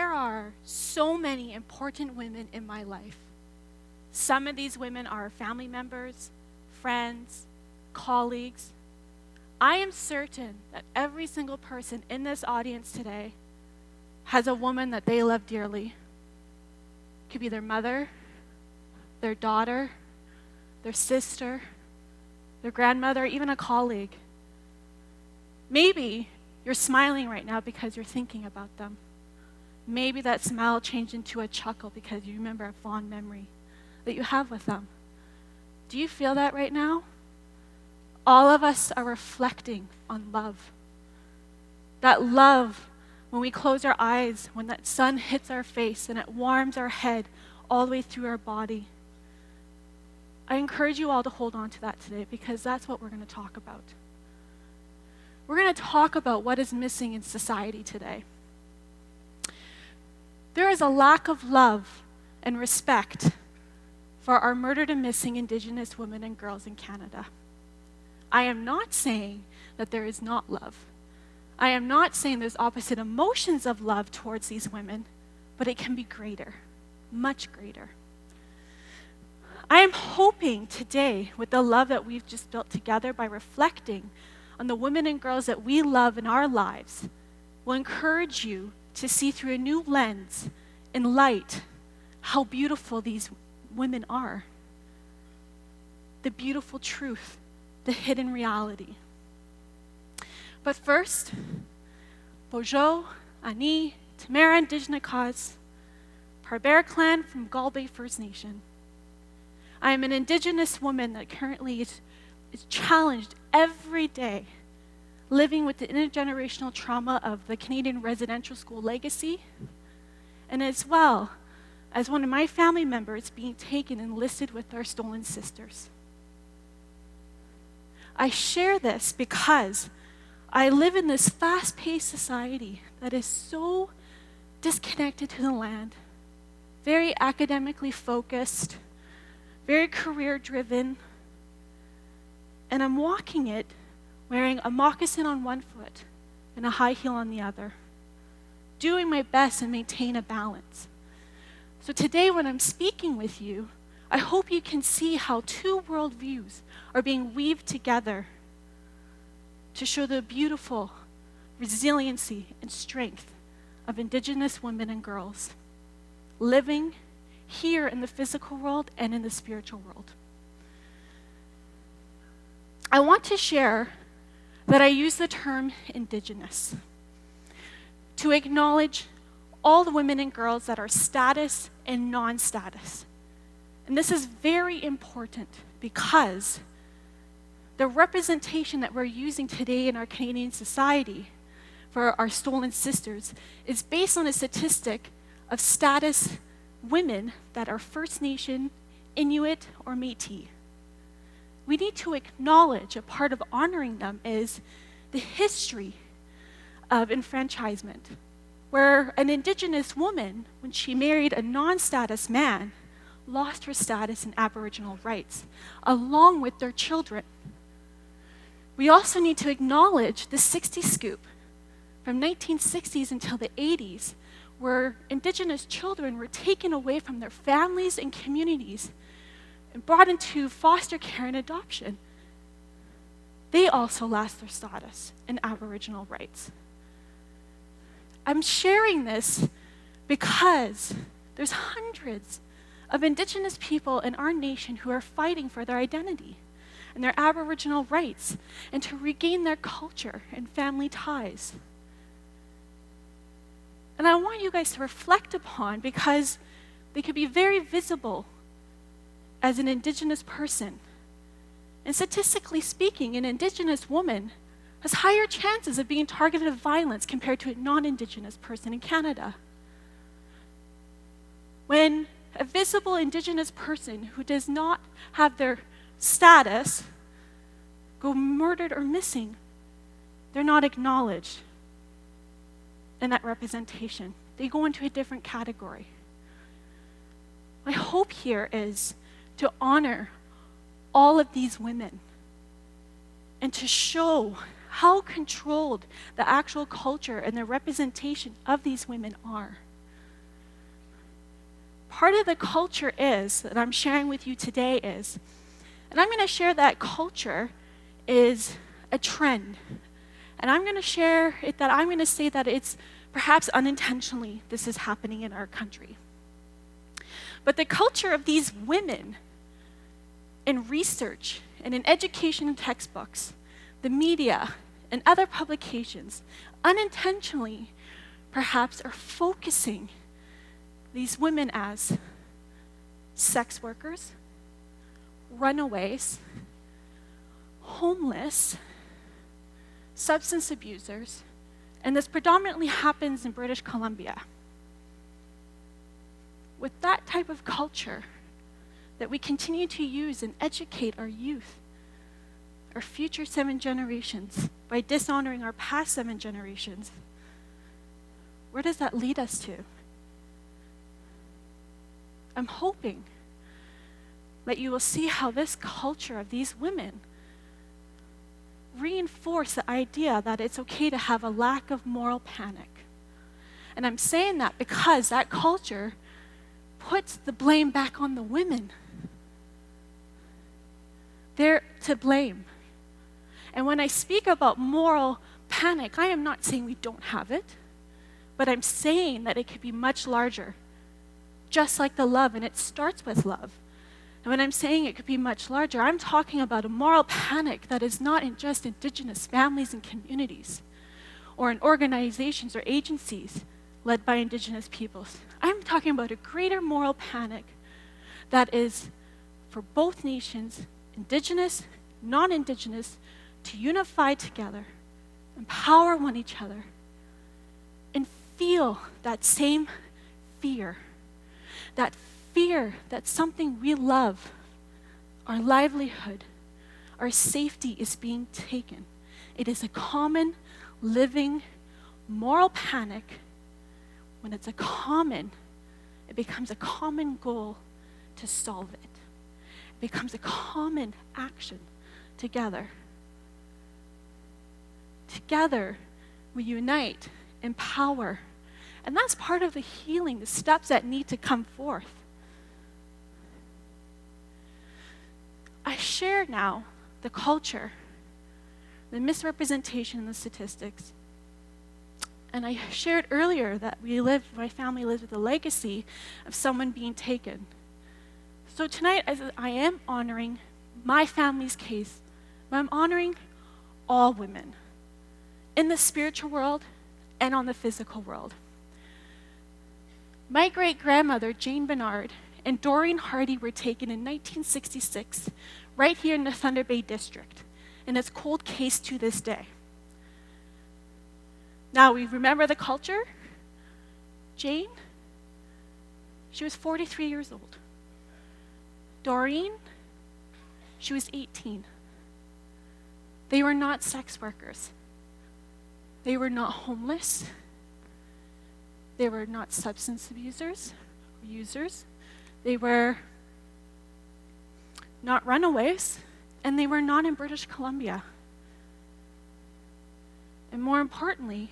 there are so many important women in my life. Some of these women are family members, friends, colleagues. I am certain that every single person in this audience today has a woman that they love dearly. It could be their mother, their daughter, their sister, their grandmother, even a colleague. Maybe you're smiling right now because you're thinking about them. Maybe that smile changed into a chuckle because you remember a fond memory that you have with them. Do you feel that right now? All of us are reflecting on love. That love, when we close our eyes, when that sun hits our face and it warms our head all the way through our body. I encourage you all to hold on to that today because that's what we're going to talk about. We're going to talk about what is missing in society today. There is a lack of love and respect for our murdered and missing Indigenous women and girls in Canada. I am not saying that there is not love. I am not saying there's opposite emotions of love towards these women, but it can be greater, much greater. I am hoping today, with the love that we've just built together by reflecting on the women and girls that we love in our lives, will encourage you to see through a new lens and light how beautiful these women are. The beautiful truth, the hidden reality. But first, Bojo, Ani, Tamara Indigenous, Parbear Clan from Gull Bay First Nation. I am an Indigenous woman that currently is challenged every day living with the intergenerational trauma of the Canadian residential school legacy, and as well as one of my family members being taken and listed with our stolen sisters. I share this because I live in this fast-paced society that is so disconnected to the land, very academically focused, very career-driven, and I'm walking it wearing a moccasin on one foot and a high heel on the other, doing my best to maintain a balance. So today when I'm speaking with you, I hope you can see how two worldviews are being weaved together to show the beautiful resiliency and strength of Indigenous women and girls living here in the physical world and in the spiritual world. I want to share that I use the term Indigenous to acknowledge all the women and girls that are status and non-status. And this is very important because the representation that we're using today in our Canadian society for our stolen sisters is based on a statistic of status women that are First Nation, Inuit, or Métis. We need to acknowledge a part of honoring them is the history of enfranchisement, where an Indigenous woman, when she married a non-status man, lost her status and Aboriginal rights, along with their children. We also need to acknowledge the 60 scoop from 1960s until the 80s, where Indigenous children were taken away from their families and communities and brought into foster care and adoption. They also lost their status and Aboriginal rights. I'm sharing this because there's hundreds of Indigenous people in our nation who are fighting for their identity and their Aboriginal rights and to regain their culture and family ties. And I want you guys to reflect upon because they could be very visible as an Indigenous person. And statistically speaking, an Indigenous woman has higher chances of being targeted of violence compared to a non-Indigenous person in Canada. When a visible Indigenous person who does not have their status go murdered or missing, they're not acknowledged in that representation. They go into a different category. My hope here is to honor all of these women and to show how controlled the actual culture and the representation of these women are. part of the culture is, that I'm sharing with you today is, and I'm going to share that culture is a trend. And I'm going to share it that I'm going to say that it's perhaps unintentionally this is happening in our country. But the culture of these women in research and in education and textbooks, the media, and other publications, unintentionally perhaps are focusing these women as sex workers, runaways, homeless, substance abusers, and this predominantly happens in British Columbia. With that type of culture that we continue to use and educate our youth, our future 7 generations, by dishonoring our past 7 generations, where does that lead us to? I'm hoping that you will see how this culture of these women reinforce the idea that it's okay to have a lack of moral panic. And I'm saying that because that culture puts the blame back on the women. They're to blame. And when I speak about moral panic, I am not saying we don't have it, but I'm saying that it could be much larger, just like the love, and it starts with love. And when I'm saying it could be much larger, I'm talking about a moral panic that is not in just Indigenous families and communities, or in organizations or agencies led by Indigenous peoples. I'm talking about a greater moral panic that is for both nations, Indigenous, non-Indigenous, to unify together, empower one each other, and feel that same fear. That fear that something we love, our livelihood, our safety is being taken. It is a common, living, moral panic. When it's it becomes a common goal to solve it. It becomes a common action together. Together, we unite, empower, and that's part of the healing, the steps that need to come forth. I share now the culture, the misrepresentation, and the statistics. And I shared earlier that my family lives with a legacy of someone being taken. So tonight, as I am honoring my family's case, I'm honoring all women in the spiritual world and on the physical world. My great-grandmother, Jane Bernard, and Doreen Hardy were taken in 1966, right here in the Thunder Bay district, and it's cold case to this day. Now, we remember the culture. Jane, she was 43 years old. Doreen, she was 18. They were not sex workers. They were not homeless. They were not substance abusers or users. They were not runaways, and they were not in British Columbia. And more importantly,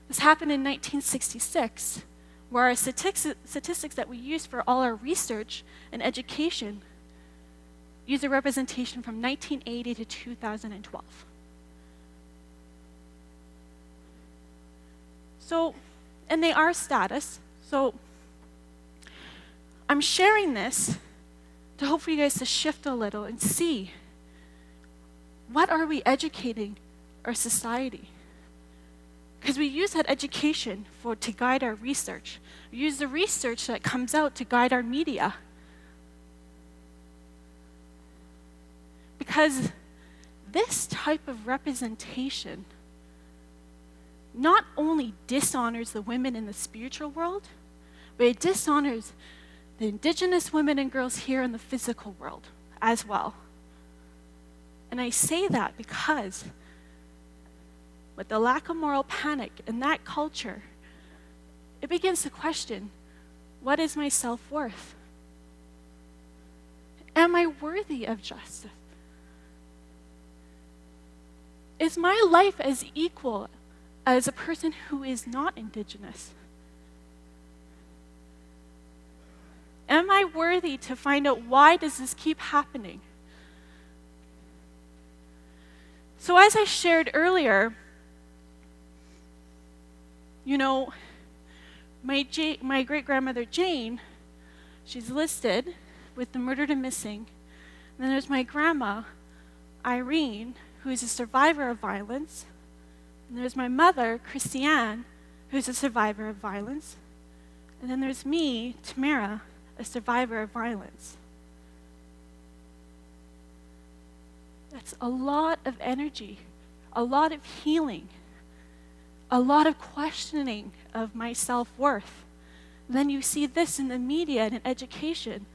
this happened in 1966, where our statistics that we use for all our research and education use a representation from 1980 to 2012. So, and they are status, so I'm sharing this to hope for you guys to shift a little and see, what are we educating our society? Because we use that education to guide our research. We use the research that comes out to guide our media. Because this type of representation not only dishonors the women in the spiritual world, but it dishonors the Indigenous women and girls here in the physical world as well. And I say that because with the lack of moral panic in that culture, it begins to question, what is my self-worth? Am I worthy of justice? Is my life as equal as a person who is not Indigenous? Am I worthy to find out why does this keep happening? So as I shared earlier, my great-grandmother Jane, she's listed with the murdered and missing. And then there's my grandma, Irene, who is a survivor of violence. And there's my mother, Christiane, who's a survivor of violence. And then there's me, Tamara, a survivor of violence. That's a lot of energy, a lot of healing, a lot of questioning of my self-worth. Then you see this in the media and in education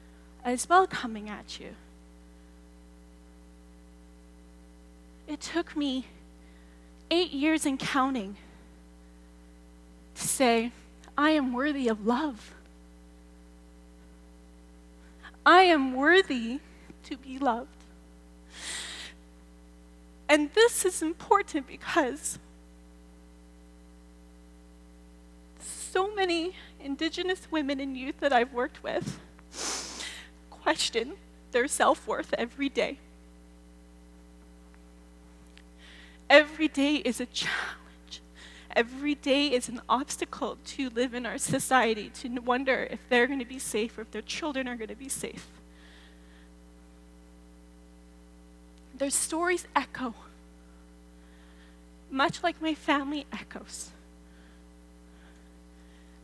as well coming at you. It took me 8 years and counting to say, I am worthy of love. I am worthy to be loved. And this is important because so many Indigenous women and youth that I've worked with question their self-worth every day. Every day is a challenge. Every day is an obstacle to live in our society, to wonder if they're going to be safe or if their children are going to be safe. Their stories echo, much like my family echoes.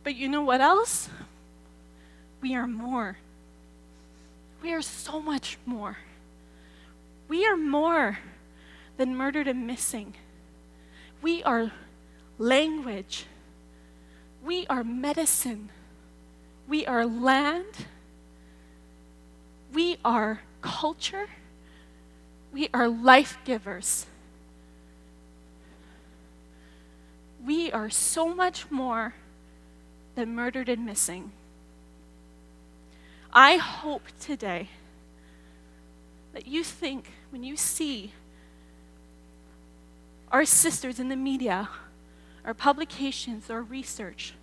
But you know what else? We are more. We are so much more. We are more than murdered and missing. We are language. We are medicine. We are land. We are culture. We are life givers. We are so much more than murdered and missing. I hope today that you think, when you see our sisters in the media, our publications, our research,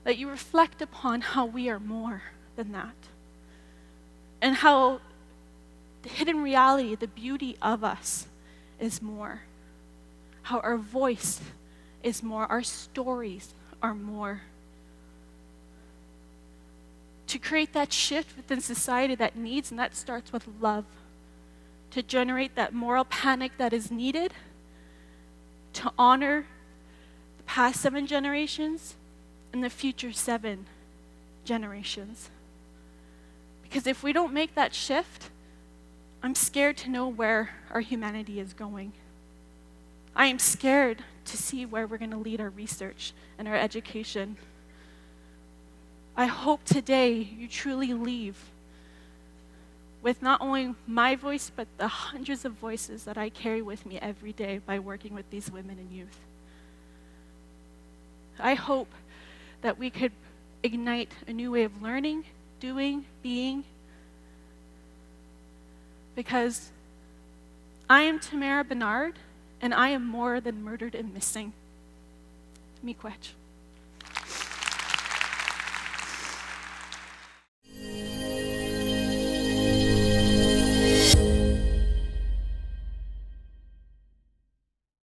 that you reflect upon how we are more than that. And how the hidden reality, the beauty of us is more. How our voice is more, our stories are more. To create that shift within society that needs, and that starts with love. To generate that moral panic that is needed, to honor the past 7 generations and the future 7 generations. Because if we don't make that shift, I'm scared to know where our humanity is going. I am scared to see where we're going to lead our research and our education. I hope today you truly leave with not only my voice, but the hundreds of voices that I carry with me every day by working with these women and youth. I hope that we could ignite a new way of learning, doing, being, because I am Tamara Bernard, and I am more than murdered and missing. Miigwech.